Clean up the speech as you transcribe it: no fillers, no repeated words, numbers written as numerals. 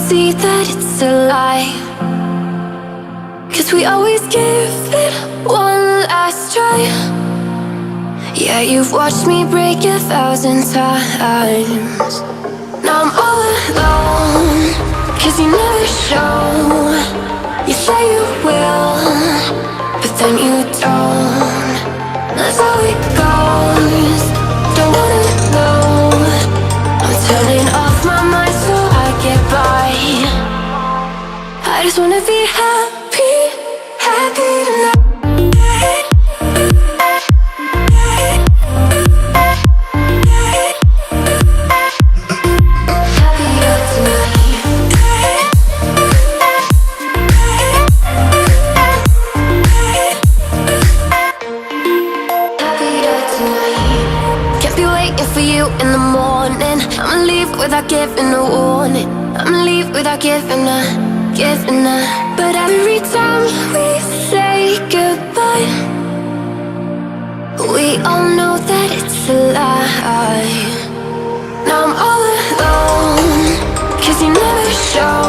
see that it's a lie. 'Cause we always give it one last try. Yeah, you've watched me break 1,000 times. Now I'm all alone, 'cause you never show. You say you will, but then you don't. That's how it goes. Don't wanna know. I'm turning off my mind so I get by. I just wanna be happy, happy tonight. In the morning, I'ma leave without giving a warning. I'ma leave without giving a. But every time we say goodbye, we all know that it's a lie. Now I'm all alone, 'cause you never show.